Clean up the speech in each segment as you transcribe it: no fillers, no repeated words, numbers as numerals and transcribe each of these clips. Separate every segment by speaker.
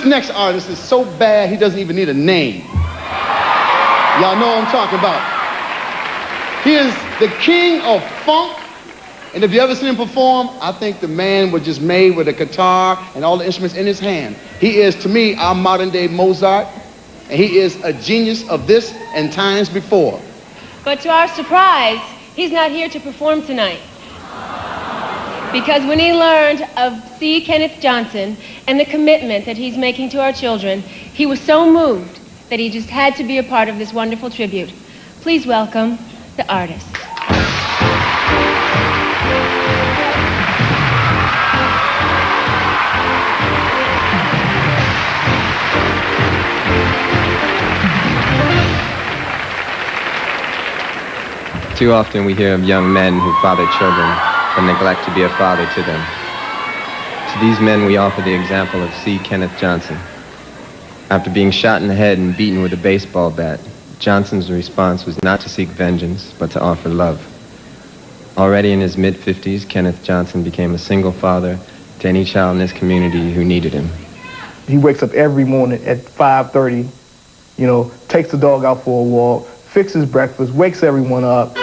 Speaker 1: next artist is so bad he doesn't even need a name. Y'all know what I'm talking about. He is the king of funk. And if you ever seen him perform, I think the man was just made with a guitar and all the instruments in his hand. He is, to me, our modern day Mozart. And he is a genius of this and times before.
Speaker 2: But to our surprise, he's not here to perform tonight. Because when he learned of C. Kenneth Johnson and the commitment that he's making to our children, he was so moved that he just had to be a part of this wonderful tribute. Please welcome the artist.
Speaker 3: Too often we hear of young men who father children but neglect to be a father to them. To these men we offer the example of C. Kenneth Johnson. After being shot in the head and beaten with a baseball bat, Johnson's response was not to seek vengeance, but to offer love. Already in his mid-50s, Kenneth Johnson became a single father to any child in his community who needed him.
Speaker 4: He wakes up every morning at 5:30, takes the dog out for a walk, fixes breakfast, wakes everyone up.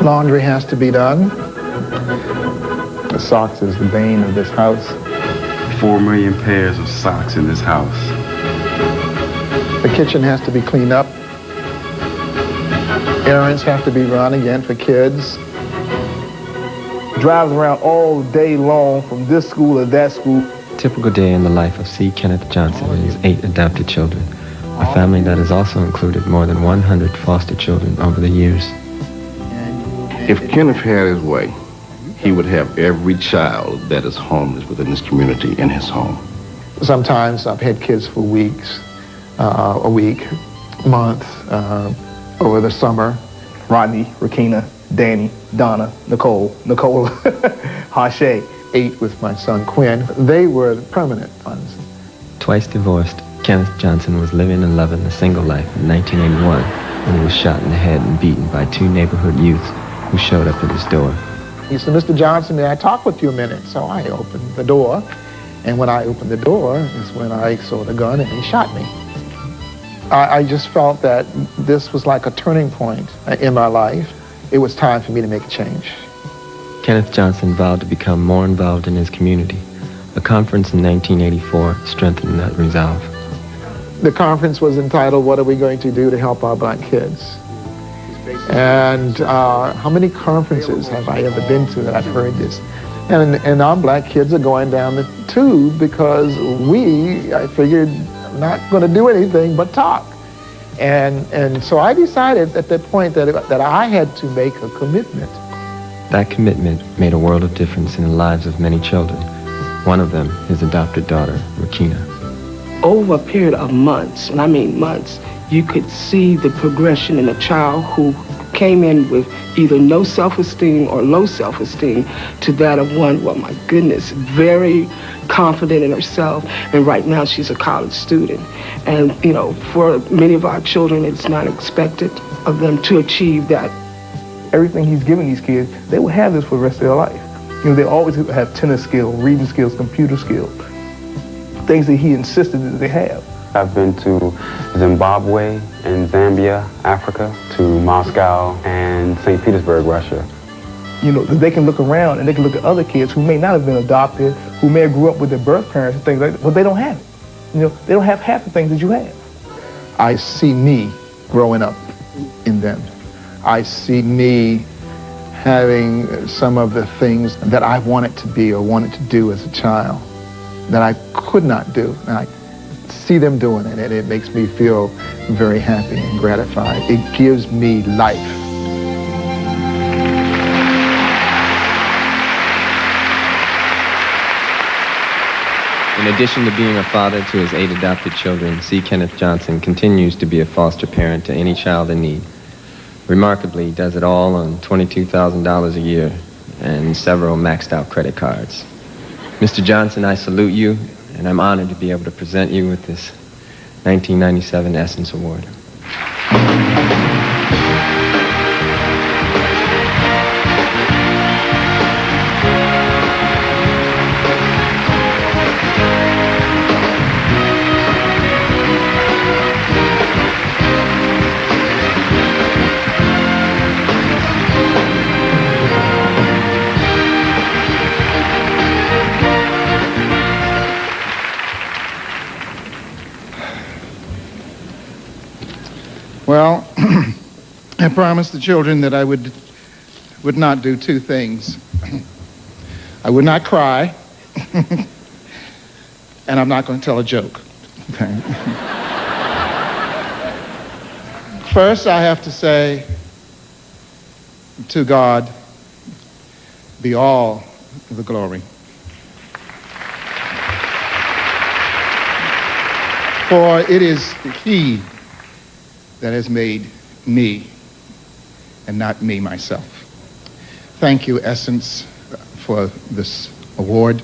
Speaker 5: Laundry has to be done. The socks is the bane of this house.
Speaker 6: 4 million pairs of socks in this house.
Speaker 5: The kitchen has to be cleaned up. Errands have to be run again for kids.
Speaker 4: Drives around all day long from this school to that school.
Speaker 3: Typical day in the life of C. Kenneth Johnson and his 8 adopted children, a family that has also included more than 100 foster children over the years.
Speaker 6: If Kenneth had his way, he would have every child that is homeless within this community in his home.
Speaker 5: Sometimes I've had kids for weeks, a week, month, over the summer.
Speaker 4: Rodney, Rakina, Danny, Donna, Nicole, Hache.
Speaker 5: 8 with my son Quinn. They were the permanent ones.
Speaker 3: Twice divorced, Kenneth Johnson was living and loving a single life in 1981 when he was shot in the head and beaten by 2 neighborhood youths who showed up at his door.
Speaker 5: He said, "Mr. Johnson, may I talk with you a minute?" So I opened the door, and when I opened the door is when I saw the gun and he shot me. I just felt that this was like a turning point in my life. It was time for me to make a change.
Speaker 3: Kenneth Johnson vowed to become more involved in his community. A conference in 1984 strengthened that resolve.
Speaker 5: The conference was entitled, "What Are We Going to Do to Help Our Black Kids?" And how many conferences have I ever been to that I've heard this? And our black kids are going down the tube because I figured, not going to do anything but talk. And so I decided at that point that I had to make a commitment.
Speaker 3: That commitment made a world of difference in the lives of many children. One of them, his adopted daughter, Rakina.
Speaker 7: Over a period of months, and I mean months, you could see the progression in a child who came in with either no self-esteem or low self-esteem to that of one, well, my goodness, very confident in herself. And right now she's a college student. And, for many of our children, it's not expected of them to achieve that.
Speaker 4: Everything he's giving these kids, they will have this for the rest of their life. They always have tennis skills, reading skills, computer skills, things that he insisted that they have.
Speaker 8: I've been to Zimbabwe and Zambia, Africa, to Moscow and St. Petersburg, Russia.
Speaker 4: They can look around and they can look at other kids who may not have been adopted, who may have grew up with their birth parents and things like that, but they don't have it. They don't have half the things that you have.
Speaker 5: I see me growing up in them. I see me having some of the things that I wanted to be or wanted to do as a child that I could not do. And I see them doing it, and it makes me feel very happy and gratified. It gives me life.
Speaker 3: In addition to being a father to his 8 adopted children, C. Kenneth Johnson continues to be a foster parent to any child in need. Remarkably, he does it all on $22,000 a year and several maxed out credit cards. Mr. Johnson, I salute you, and I'm honored to be able to present you with this 1997 Essence Award.
Speaker 9: Well, I promised the children that I would not do two things. I would not cry, and I'm not going to tell a joke. Okay. First, I have to say, to God be all the glory. For it is He that has made me and not me myself. Thank you, Essence, for this award.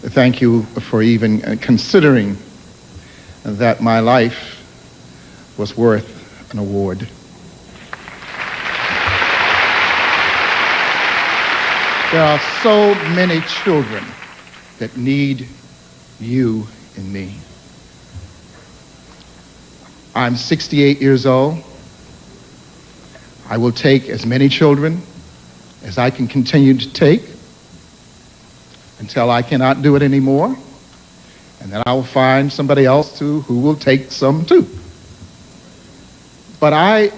Speaker 9: Thank you for even considering that my life was worth an award. There are so many children that need you and me. I'm 68 years old. I will take as many children as I can continue to take until I cannot do it anymore, and then I will find somebody else who will take some too. But I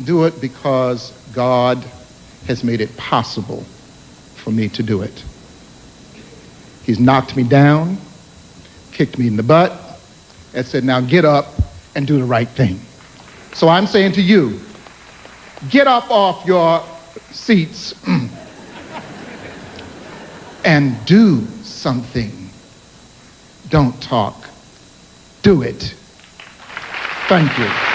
Speaker 9: do it because God has made it possible for me to do it. He's knocked me down, kicked me in the butt, and said, now get up and do the right thing. So I'm saying to you, get up off your seats and do something. Don't talk. Do it. Thank you.